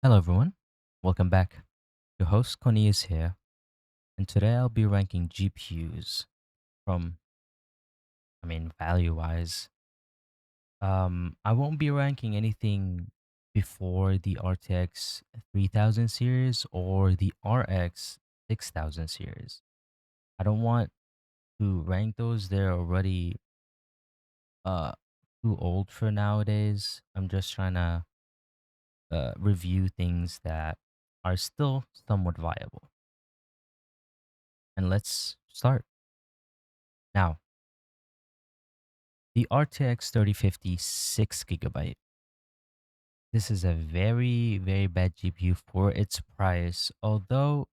Hello everyone, welcome back. Your host Connie is here, and today I'll be ranking GPUs from, value-wise. I won't be ranking anything before the RTX 3000 series or the RX 6000 series. I don't want to rank those; they're already uh too old for nowadays. I'm just trying to review things that are still somewhat viable. And let's start. Now, the RTX 3050 6 GB. This is a very, very bad GPU for its price. Although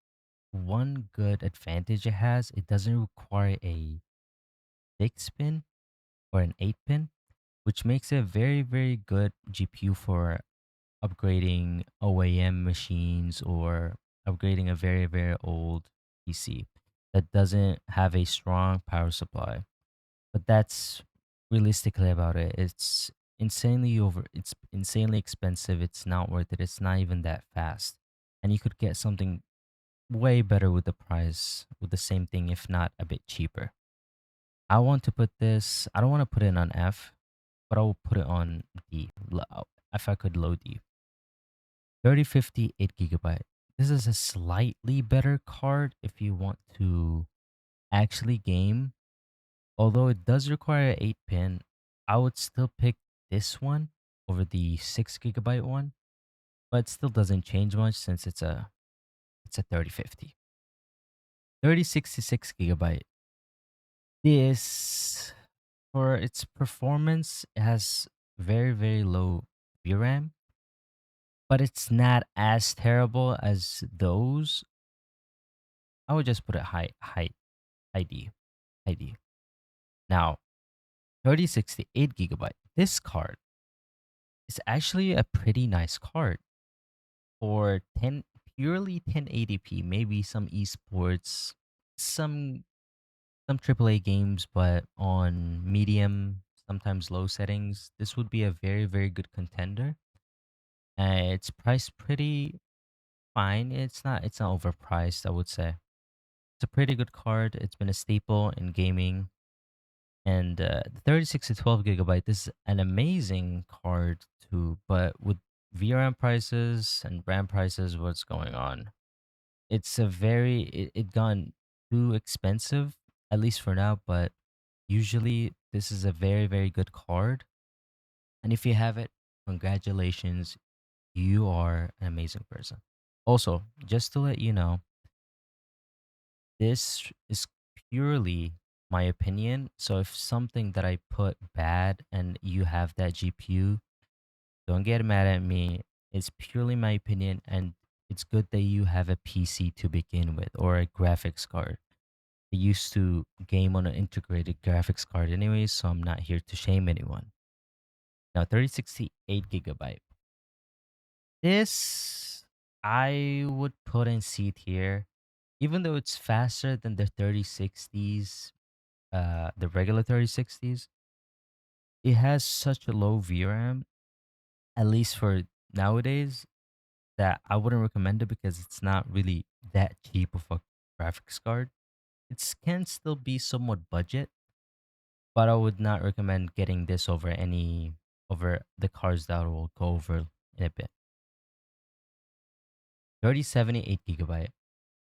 one good advantage it has, it doesn't require a 6 pin or an 8 pin, which makes it a very, very good GPU for upgrading OAM machines or upgrading a very, very old PC that doesn't have a strong power supply. But that's realistically about it. It's insanely expensive. It's not worth it. It's not even that fast. And you could get something way better with the price with the same thing, if not a bit cheaper. I don't want to put it on F, but I will put it on D. If I could load D. 3050 8 GB. This is a slightly better card if you want to actually game. Although it does require an 8 pin, I would still pick this one over the 6 GB one, but it still doesn't change much since it's a 3050. 3066 GB. This, for its performance, it has very, very low VRAM, but it's not as terrible as those. I would just put it high D. High D. Now, 3068 GB. This card is actually a pretty nice card for 10 purely 1080p, maybe some esports, some some AAA games, but on medium, sometimes low settings. This would be a very, very good contender. It's priced pretty fine. It's not overpriced, I would say. It's a pretty good card. It's been a staple in gaming. And the 36 to 12 GB, this is an amazing card too. But with VRAM prices and RAM prices, what's going on? It gone too expensive, at least for now. But usually, this is a very, very good card. And if you have it, congratulations, you are an amazing person. Also, just to let you know, this is purely my opinion. So if something that I put bad and you have that GPU, don't get mad at me. It's purely my opinion, and it's good that you have a PC to begin with or a graphics card. I used to game on an integrated graphics card anyways, so I'm not here to shame anyone. Now, 3068 GB. This I would put in C tier, even though it's faster than the 3060s, the regular 3060s. It has such a low VRAM, at least for nowadays, that I wouldn't recommend it because it's not really that cheap of a graphics card. It can still be somewhat budget, but I would not recommend getting this over the cards that will go over in a bit. 3078 gigabyte.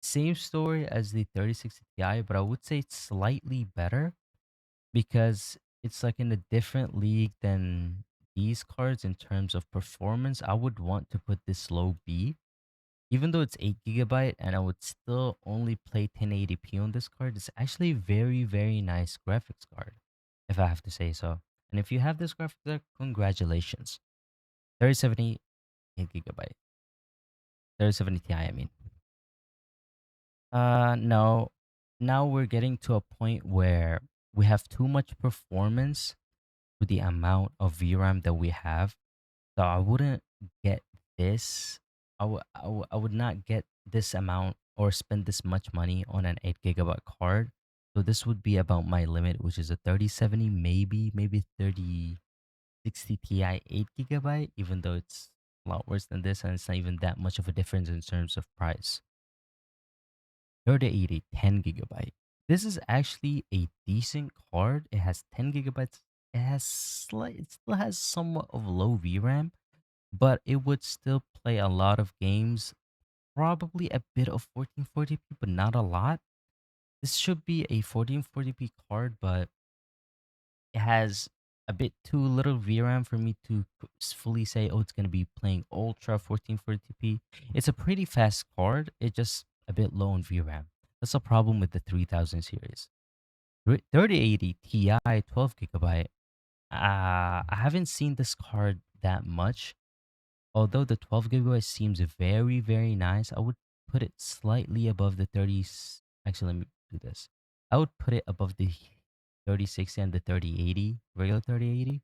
Same story as the 3060 Ti, but I would say it's slightly better because it's like in a different league than these cards in terms of performance. I would want to put this low B. Even though it's 8 GB and I would still only play 1080p on this card, it's actually very, very nice graphics card, if I have to say so. And if you have this graphics card, congratulations. 3070 8 GB. 3070 Ti, I mean. No. Now we're getting to a point where we have too much performance with the amount of VRAM that we have. So I wouldn't get this. I would not get this amount or spend this much money on an 8 GB card. So this would be about my limit, which is a 3070, maybe 3060 Ti 8 GB, even though it's a lot worse than this, and it's not even that much of a difference in terms of price. 3080 10 gigabyte. This is actually a decent card. It has 10 gigabytes. It still has somewhat of low VRAM, but it would still play a lot of games. Probably a bit of 1440p, but not a lot. This should be a 1440p card, but it has a bit too little VRAM for me to fully say, oh, it's going to be playing ultra 1440p. It's a pretty fast card. It's just a bit low on VRAM. That's a problem with the 3000 series. 3080 Ti 12 gigabyte. I haven't seen this card that much. Although the 12 gigabyte seems very, very nice, I would put it slightly above the 30. Actually, let me do this. I would put it above the 3060 and the 3080, regular 3080.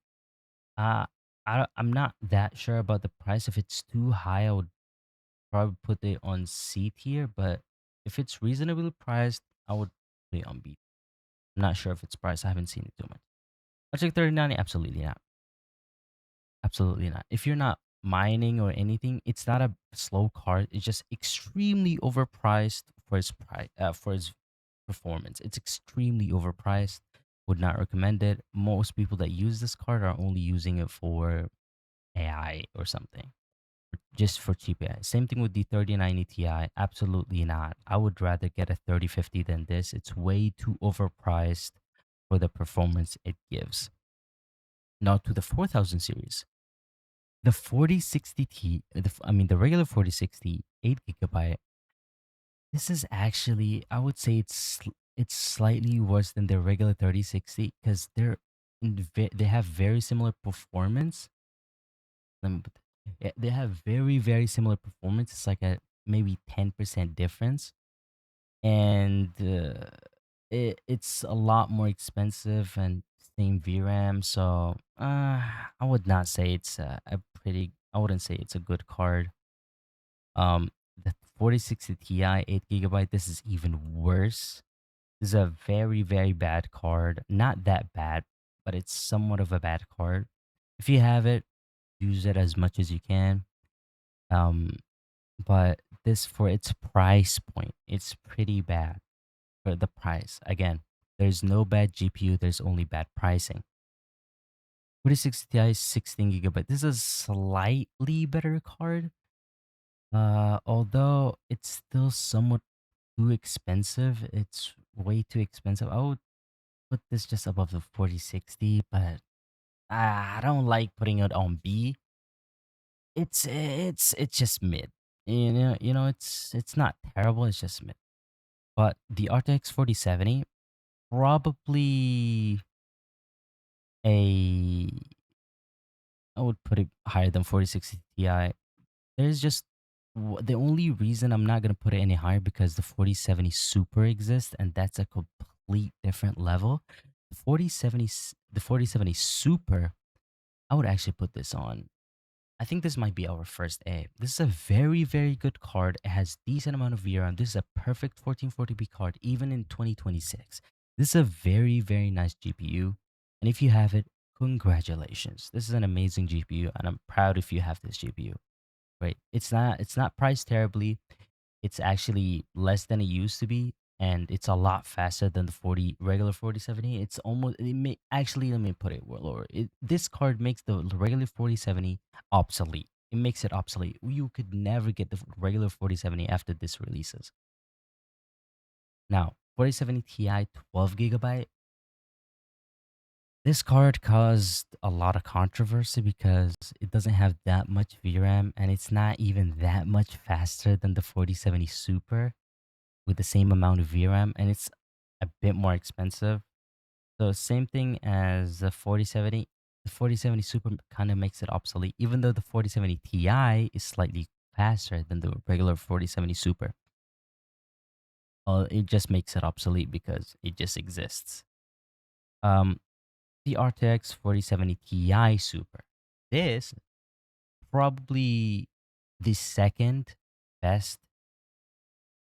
Uh, I'm not that sure about the price. If it's too high, I would probably put it on C tier. But if it's reasonably priced, I would put it on B. I'm not sure if it's priced. I haven't seen it too much. Project 3090, absolutely not. Absolutely not. If you're not mining or anything, it's not a slow card. It's just extremely overpriced for its performance. It's extremely overpriced. Would not recommend it. Most people that use this card are only using it for AI or something, just for cheap AI. Same thing with the 3090 Ti. Absolutely not. I would rather get a 3050 than this. It's way too overpriced for the performance it gives. Now to the 4000 series. The 4060 T, the regular 4060, 8 gigabyte. This is actually, I would say it's slightly worse than the regular 3060 because they have very similar performance. Let me put yeah, they have very, very similar performance. It's like a maybe 10% difference. And it's a lot more expensive and same VRAM. So I would not say it's I wouldn't say it's a good card. The 4060 Ti 8 gigabyte. This is even worse. This is a very, very bad card. Not that bad, but it's somewhat of a bad card. If you have it, use it as much as you can. Um, but this for its price point, it's pretty bad for the price. Again, there's no bad GPU. There's only bad pricing. 4060 Ti is 16 gigabyte. This is a slightly better card. Although it's still somewhat too expensive. It's way too expensive. I would put this just above the 4060, but I don't like putting it on B. It's just mid. It's not terrible. It's just mid. But the RTX 4070 probably a I would put it higher than 4060 Ti. There's just the only reason I'm not gonna put it any higher because the 4070 Super exists, and that's a complete different level. The 4070 Super, I would actually put this on. I think this might be our first A. This is a very, very good card. It has decent amount of VRAM. This is a perfect 1440p card, even in 2026. This is a very, very nice GPU. And if you have it, congratulations. This is an amazing GPU, and I'm proud if you have this GPU. Right? It's not priced terribly. It's actually less than it used to be, and it's a lot faster than the 40 regular 4070. It's almost it may actually let me put it lower. This card makes the regular 4070 obsolete. It makes it obsolete. You could never get the regular 4070 after this releases. Now, 4070 Ti 12 gigabyte. This card caused a lot of controversy because it doesn't have that much VRAM and it's not even that much faster than the 4070 Super with the same amount of VRAM, and it's a bit more expensive. So same thing as the 4070. The 4070 Super kind of makes it obsolete, even though the 4070 Ti is slightly faster than the regular 4070 Super. It just makes it obsolete because it just exists. Um, the RTX 4070 Ti Super. This probably the second best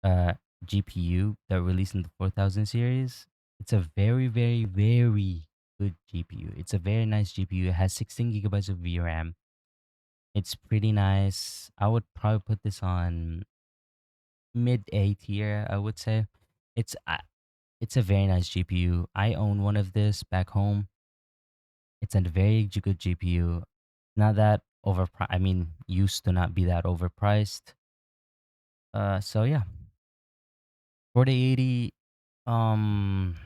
uh, GPU that released in the 4000 series. It's a very, very, very good GPU. It's a very nice GPU. It has 16 gigabytes of VRAM. It's pretty nice. I would probably put this on mid A tier, I would say. It's a very nice GPU. I own one of this back home. It's a very good GPU. Not that overpriced. I mean, used to not be that overpriced. So yeah, 4080. Um,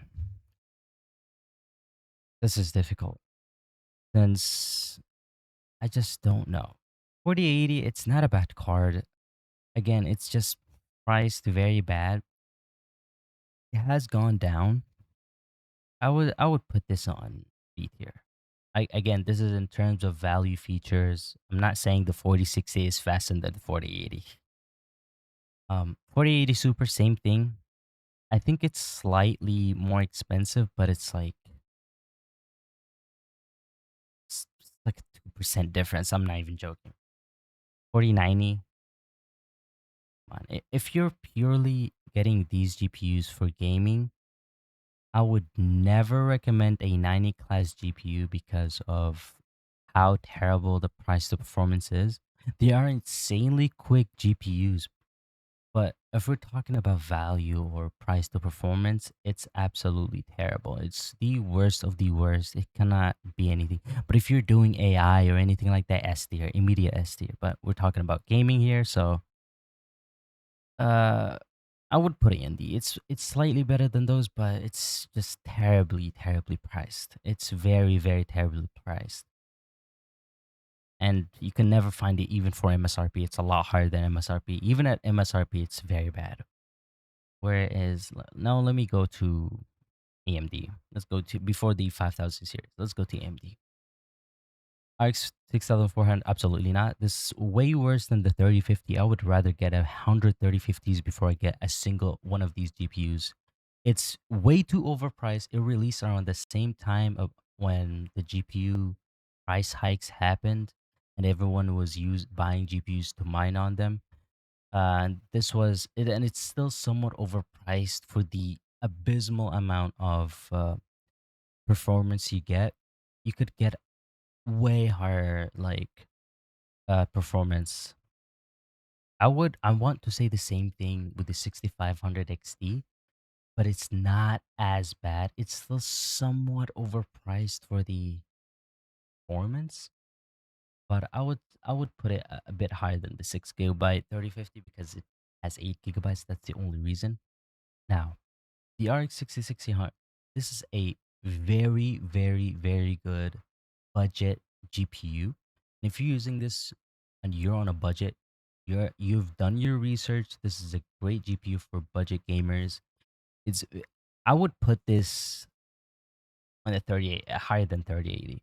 this is difficult since I just don't know. 4080. It's not a bad card. Again, it's just priced very bad. It has gone down. I would put this on B tier. Again, this is in terms of value features. I'm not saying the 4060 is faster than the 4080. 4080 Super, same thing. I think it's slightly more expensive, but it's like a 2% difference. I'm not even joking. 4090. If you're purely getting these GPUs for gaming, I would never recommend a 90 class GPU because of how terrible the price to performance is. They are insanely quick GPUs, but if we're talking about value or price to performance, it's absolutely terrible. It's the worst of the worst. It cannot be anything. But if you're doing AI or anything like that, S tier, immediate S tier. But we're talking about gaming here, so uh I would put AMD. It's slightly better than those, but it's just terribly, terribly priced. It's very, very terribly priced. And you can never find it even for MSRP. It's a lot higher than MSRP. Even at MSRP, it's very bad. Whereas now let me go to AMD. Let's go to before the 5000 series. Let's go to AMD. RX 6400, absolutely not. This is way worse than the 3050. I would rather get 13050s before I get a single one of these GPUs. It's way too overpriced. It released around the same time of when the GPU price hikes happened and everyone was buying GPUs to mine on them. And this was it, and it's still somewhat overpriced for the abysmal amount of performance you get. You could get way higher performance. I want to say the same thing with the 6500 XT, but it's not as bad. It's still somewhat overpriced for the performance, but I would put it a bit higher than the 6 gigabyte 3050 because it has 8 gigabytes. That's the only reason. Now, the RX 6600, this is a very, very, very good budget GPU. And if you're using this and you're on a budget, you've done your research. This is a great GPU for budget gamers. It's I would put this on a 38 higher than 3080.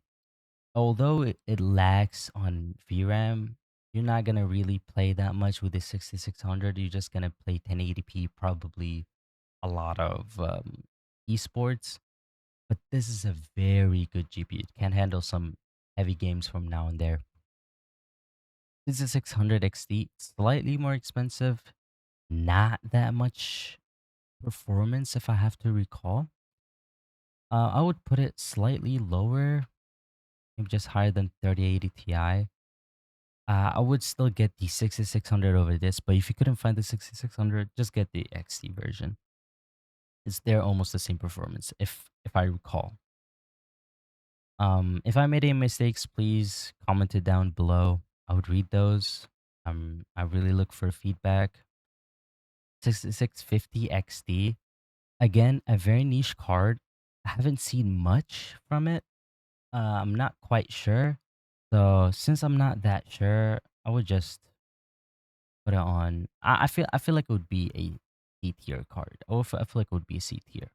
Although it lacks on VRAM, you're not gonna really play that much with the 6600. You're just gonna play 1080p, probably a lot of esports. But this is a very good GPU. It can handle some heavy games from now and there. This is 600 XT, slightly more expensive, not that much performance if I have to recall. I would put it slightly lower, maybe just higher than 3080 Ti. I would still get the 6600 over this, but if you couldn't find the 6600, just get the XT version. They're almost the same performance, if I recall. If I made any mistakes, please comment it down below. I would read those. I really look for feedback. 6650 XD. Again, a very niche card. I haven't seen much from it. I'm not quite sure. So since I'm not that sure, I would just put it on. I feel like it would be a C tier card. I feel like it would be a C tier.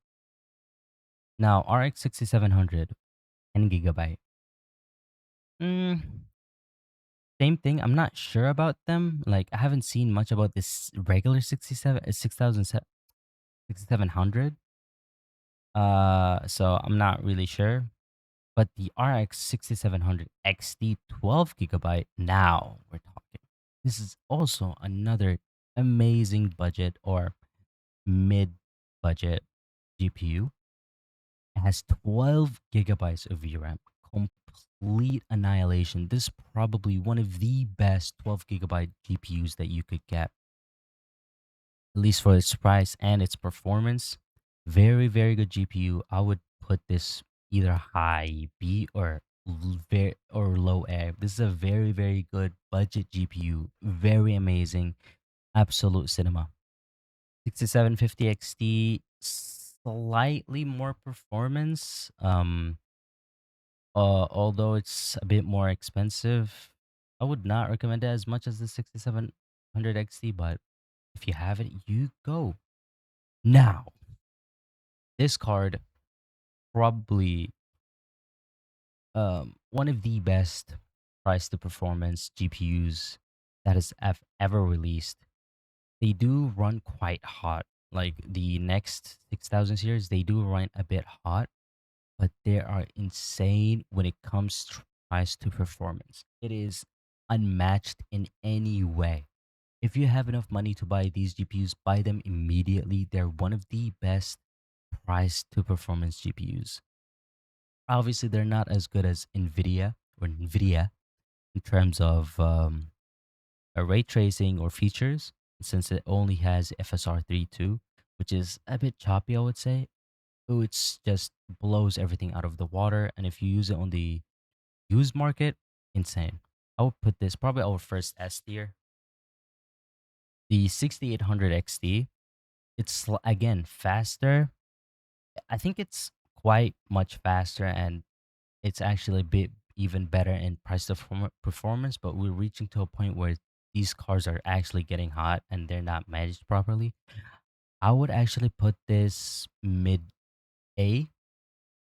Now RX 6700, 10 gigabyte. Mm, Same thing. I'm not sure about them. Like I haven't seen much about this regular 6700. So I'm not really sure. But the RX 6700 XT 12 gigabyte, now we're talking. This is also another amazing budget or mid budget GPU. It has 12 gigabytes of VRAM, complete annihilation. This is probably one of the best 12 gigabyte GPUs that you could get, at least for its price and its performance. Very, very good GPU. I would put this either high B or very or low A. This is a very, very good budget GPU. Very amazing. Absolute cinema. 6750 XT, slightly more performance. Although it's a bit more expensive, I would not recommend it as much as the 6700 XT, but if you have it, you go. Now, this card probably one of the best price to performance GPUs that has ever released. They do run quite hot. Like the next 6000 series, they do run a bit hot, but they are insane when it comes to price to performance. It is unmatched in any way. If you have enough money to buy these GPUs, buy them immediately. They're one of the best price to performance GPUs. Obviously, they're not as good as NVIDIA in terms of ray tracing or features, since it only has FSR 3.2, which is a bit choppy, I would say. Oh, it's just blows everything out of the water. And if you use it on the used market, insane. I would put this probably our first S tier. The 6800 XT, it's again faster. I think it's quite much faster, and it's actually a bit even better in price to performance, but we're reaching to a point where these cars are actually getting hot and they're not managed properly. I would actually put this mid A.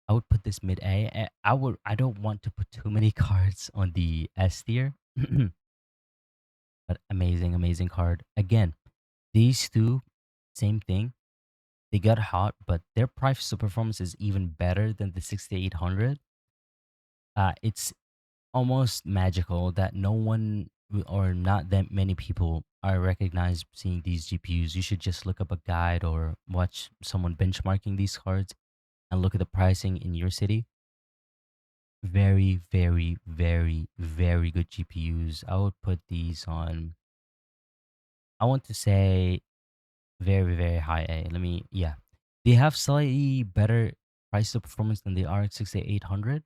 I would put this mid A. I don't want to put too many cards on the S tier. But amazing, amazing card. Again, these two, same thing. They got hot, but their price to performance is even better than the 6800. It's almost magical that no one or not that many people are recognized seeing these GPUs. You should just look up a guide or watch someone benchmarking these cards and look at the pricing in your city. Very, very, very, very good GPUs. I would put these on, I want to say, very, very high A. Yeah. They have slightly better price to performance than the RX 6800,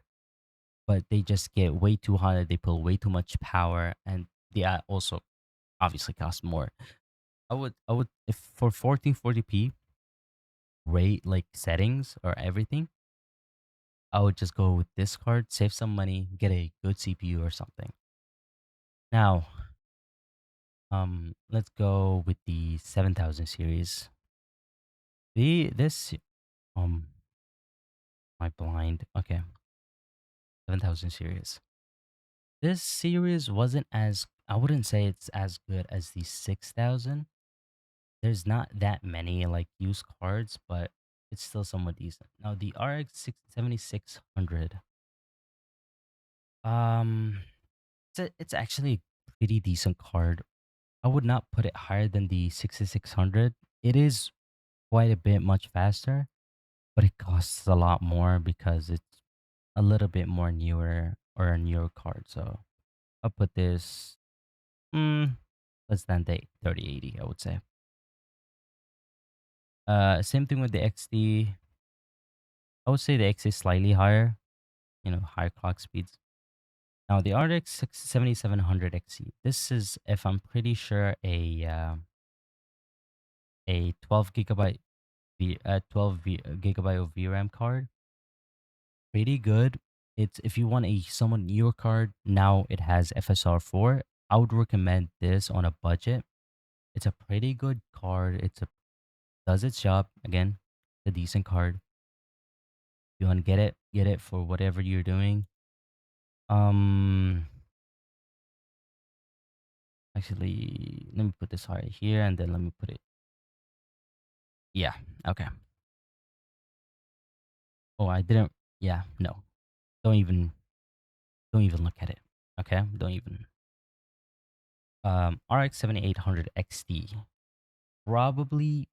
but they just get way too hot. They pull way too much power, and they also obviously cost more. I would, if for 1440p rate like settings or everything, I would just go with this card, save some money, get a good CPU or something. Now, let's go with the 7000 series. This my blind. Okay, 7000 series. This series wasn't as, I wouldn't say it's as good as the 6000. There's not that many like used cards, but it's still somewhat decent. Now the RX 7600, um, it's actually a pretty decent card. I would not put it higher than the 6600. It is quite a bit much faster, but it costs a lot more because it's a little bit more newer or a newer card. So I'll put this less than the 3080, I would say. Same thing with the XD. I would say the X is slightly higher, higher clock speeds. Now the RX 7700 XE. This is, if I'm pretty sure, a 12 gigabyte 12 gigabyte of VRAM card. Pretty good. It's, if you want a somewhat newer card, now it has FSR 4. I would recommend this on a budget. It's a pretty good card. Does its job again. A decent card. If you want to get it for whatever you're doing. Um, Actually, let me put this right here, and then let me put it. Yeah. Okay. Oh, I didn't. Yeah. No. Don't even. Don't even look at it. Okay. Don't even. RX 7800 XT. Probably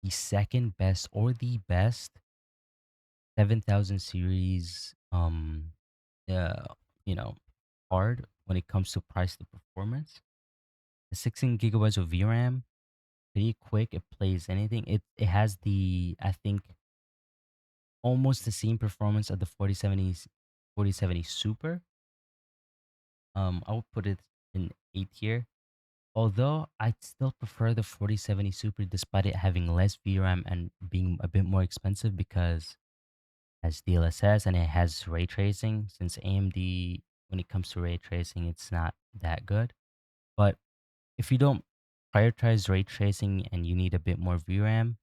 the second best or the best 7000 series uh, you know, hard when it comes to price to performance. The 16 gigabytes of VRAM, pretty quick. It plays anything. It has the, I think, almost the same performance of the 4070 Super. I would put it in A tier. Although I'd still prefer the 4070 Super despite it having less VRAM and being a bit more expensive because it has DLSS and it has ray tracing. Since AMD, when it comes to ray tracing, it's not that good. But if you don't prioritize ray tracing and you need a bit more VRAM,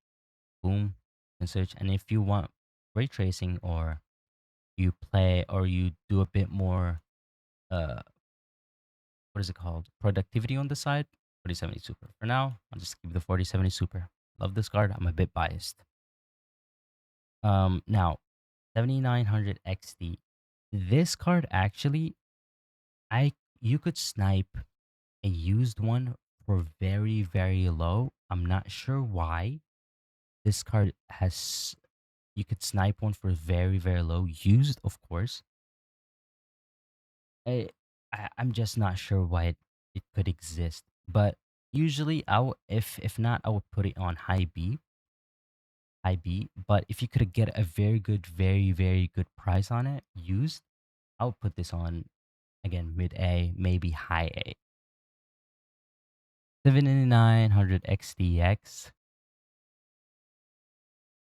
boom, you can search. And if you want ray tracing or you play or you do a bit more uh what is it called? Productivity on the side, 4070 Super. For now, I'll just keep the 4070 Super. Love this card. I'm a bit biased. Now 7900 XT. This card actually, I you could snipe a used one for very very low. I'm not sure why. This card has, you could snipe one for very very low, used of course. I, I'm just not sure why it could exist. But usually if not, I would put it on high B. But if you could get a very good, very, very good price on it, used, I would put this on again mid A, maybe high A. 7900 XTX.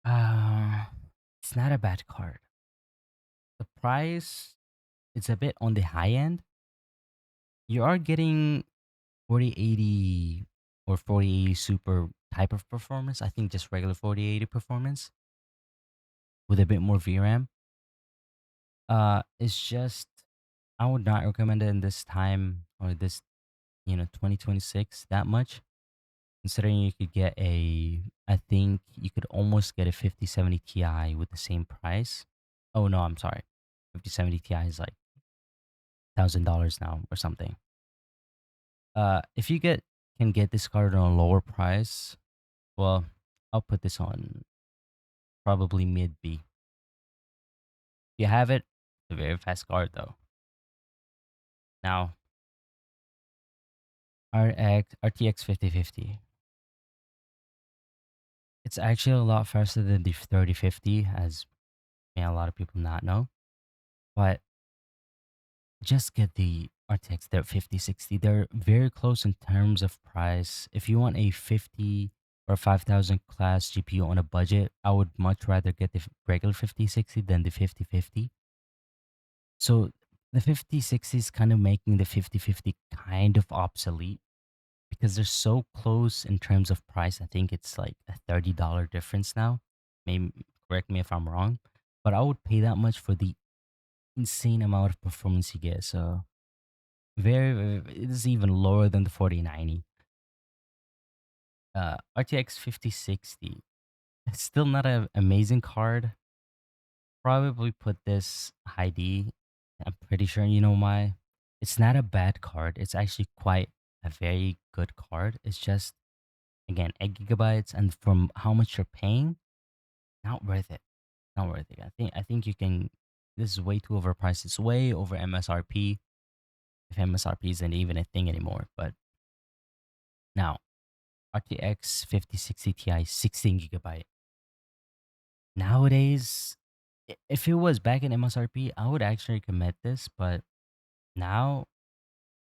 Uh it's not a bad card. The price, it's a bit on the high end. You are getting 4080 or 4080 Super type of performance. I think just regular 4080 performance with a bit more VRAM. It's just, I would not recommend it in this time or this 2026 that much. Considering you could get I think you could almost get a 5070 Ti with the same price. Oh no, I'm sorry, 5070 Ti is like $1,000 now or something. If you can get this card on a lower price, well, I'll put this on probably mid B. If you have it, it's a very fast card though. Now, RTX 5050. It's actually a lot faster than the 3050, as a lot of people not know. But just get the RTX 5060. They're very close in terms of price. If you want a 50 or 5000 class GPU on a budget, I would much rather get the regular 5060 than the 5050. So the 5060 is kind of making the 5050 kind of obsolete because they're so close in terms of price. I think it's like a $30 difference now. Maybe correct me if I'm wrong, but I would pay that much for the insane amount of performance you get. So it is even lower than the 4090. RTX 5060. It's still not an amazing card. Probably put this high D. I'm pretty sure you know why. It's not a bad card. It's actually quite a very good card. It's just, again, 8 GB, and from how much you're paying, not worth it. Not worth it. I think you can. This is way too overpriced. It's way over MSRP. If MSRP isn't even a thing anymore. But now, RTX 5060 Ti 16 GB. Nowadays, if it was back in MSRP, I would actually recommend this. But now,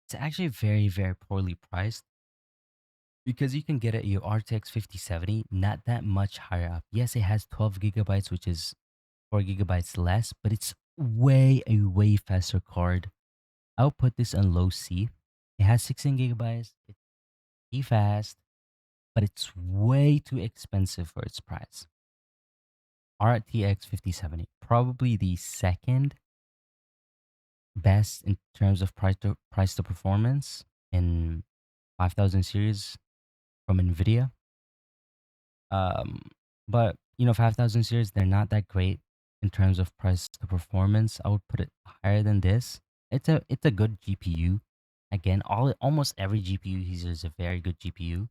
it's actually very, very poorly priced because you can get it your RTX 5070 not that much higher up. Yes, it has 12 GB, which is 4 GB less, but it's a way faster card. I'll put this on low C. It has 16 GB. It's pretty fast, but it's way too expensive for its price. RTX 5070, probably the second best in terms of price to performance in 5000 series from NVIDIA. Um, but 5000 series, they're not that great in terms of price to performance. I would put it higher than this. It's a good GPU. Again, almost every GPU uses a very good GPU.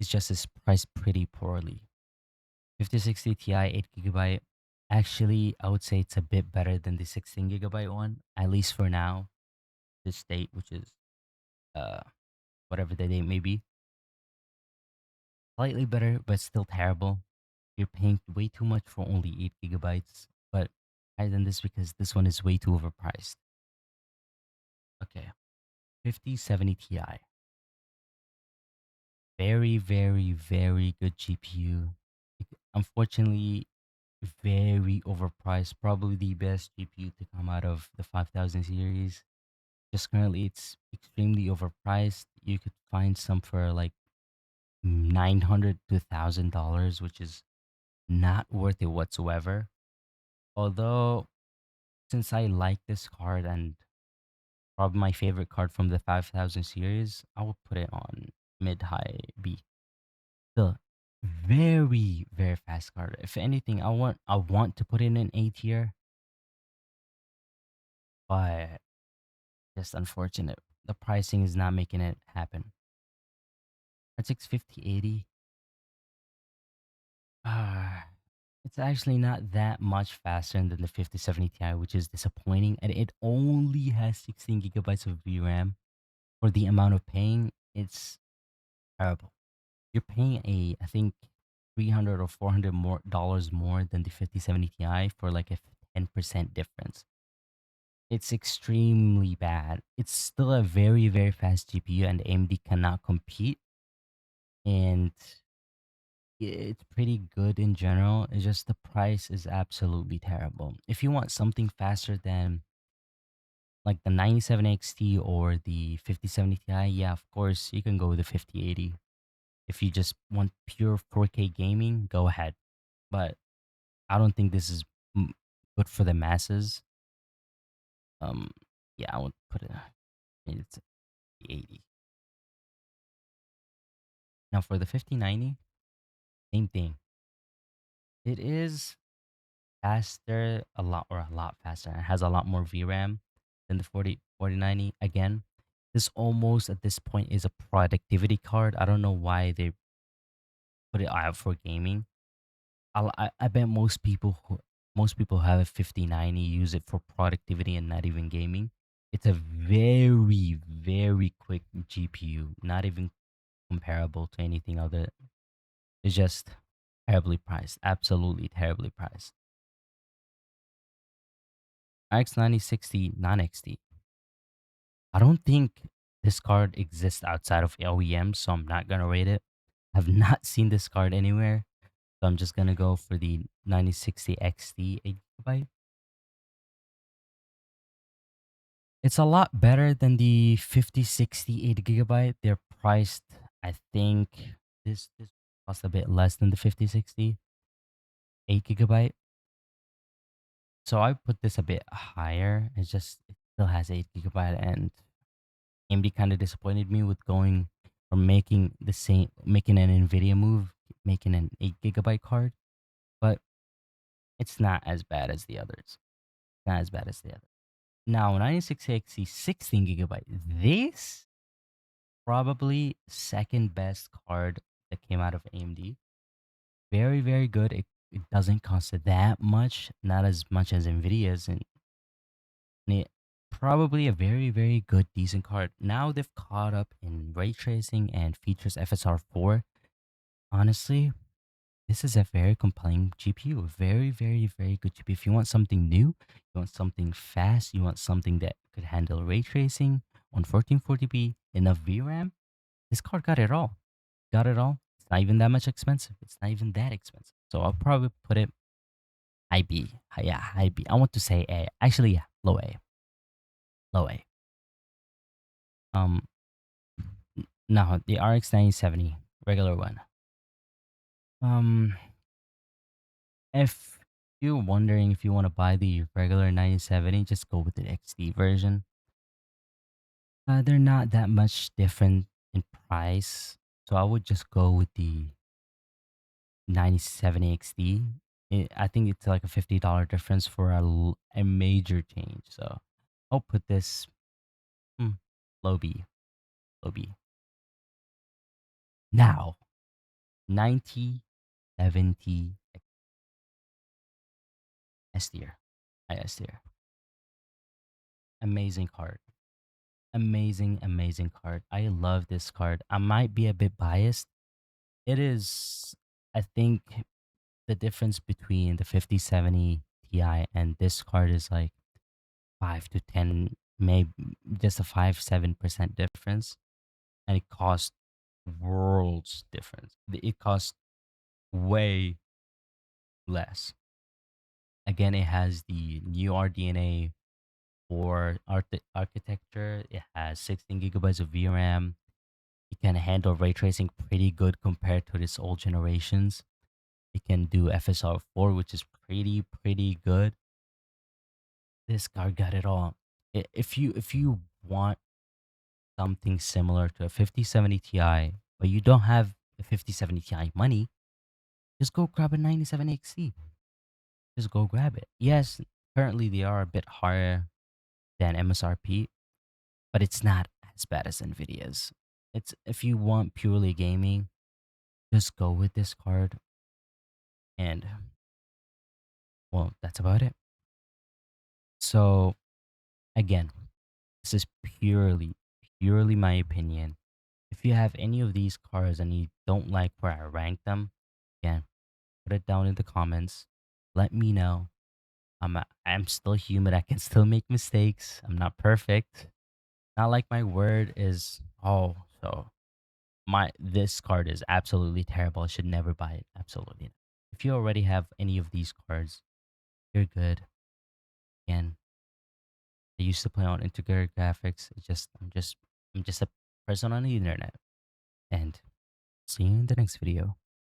It's just it's priced pretty poorly. 5060 Ti 8 GB. Actually, I would say it's a bit better than the 16 gigabyte one, at least for now. This state, which is uh whatever the date may be, slightly better, but still terrible. You're paying way too much for only 8 gigabytes, but higher than this because this one is way too overpriced. Okay, 5070 Ti, very, very, very good GPU. Unfortunately, very overpriced. Probably the best GPU to come out of the 5000 series. Just currently, it's extremely overpriced. You could find some for like 900 to $1,000, which is not worth it whatsoever. Although, since I like this card and probably my favorite card from the 5000 series, I would put it on mid high B. Still, very, very fast card. If anything, I want to put it in A tier, but just unfortunate. The pricing is not making it happen. RTX 5080, ah, it's actually not that much faster than the 5070 Ti, which is disappointing. And it only has 16 gigabytes of VRAM for the amount of paying. It's terrible. You're paying I think 300 or 400 more dollars more than the 5070 Ti for like a 10% difference. It's extremely bad. It's still a very, very fast GPU, and AMD cannot compete. And it's pretty good in general. It's just the price is absolutely terrible. If you want something faster than like the 97 XT or the 5070 Ti, yeah, of course, you can go with the 5080. If you just want pure 4K gaming, go ahead. But I don't think this is mm, good for the masses. Um, yeah, I would put it. It's 80. Now for the 5090, same thing. It is faster, a lot faster. It has a lot more VRAM than the 4090. Again, this almost at this point is a productivity card. I don't know why they put it out for gaming. I bet most people have a 5090 use it for productivity and not even gaming. It's a very, very quick GPU, not even comparable to anything other. It's just terribly priced, absolutely terribly priced. RX 9060 non XT. I don't think this card exists outside of OEM, so I'm not gonna rate it. I've not seen this card anywhere, so I'm just gonna go for the 9060 XT 8 gigabyte. It's a lot better than the 5060 8 gigabyte. They're priced, I think this costs a bit less than the 5060 8 gigabyte. So I put this a bit higher. It still has 8 gigabyte, and AMD kind of disappointed me with going or making an NVIDIA move, making an 8 gigabyte card. But it's not as bad as the others. Not as bad as the others. Now 9660 16 gigabyte. This probably second best card that came out of AMD. Very, very good. It doesn't cost that much, not as much as Nvidia's, and it probably a very, very good, decent card. Now they've caught up in ray tracing and features FSR 4. Honestly, this is a very compelling GPU. Very, very, very good GPU. If you want something new, you want something fast, you want something that could handle ray tracing on 1440p, enough VRAM, this card got it all. Got it all. It's not even that much expensive. It's not even that expensive. So I'll probably put it high B. Yeah, high B. I want to say A. Actually, yeah, low A. Low A. Um, no, the RX 9070, regular one. Um, if you're wondering if you want to buy the regular 9070, just go with the XD version. They're not that much different in price, so I would just go with the 9070 XD. I think it's like a $50 difference for a major change. So I'll put this hmm, low B, low B. Now, 9070. S tier. High S tier. Amazing card. Amazing, amazing card. I love this card. I might be a bit biased. It is, I think, the difference between the 5070 Ti and this card is like 5 to 10, maybe just a 5-7% difference. And it costs worlds difference. It costs way less. Again, it has the new RDNA for architecture. It has 16 gigabytes of VRAM. It can handle ray tracing pretty good compared to its old generations. It can do FSR4, which is pretty good. This card got it all. If you want something similar to a 5070 Ti, but you don't have a 5070 Ti money, just go grab a 97XT. Just go grab it. Yes, currently they are a bit higher than MSRP, but it's not as bad as Nvidia's. It's if you want purely gaming, just go with this card. And well, that's about it. So again, this is purely my opinion. If you have any of these cards and you don't like where I rank them, again, put it down in the comments. Let me know. I'm still human. I can still make mistakes. I'm not perfect. Not like my word is so my this card is absolutely terrible. I should never buy it. Absolutely not. If you already have any of these cards, you're good. Again, I used to play on integrated graphics. I'm just a person on the internet. And see you in the next video.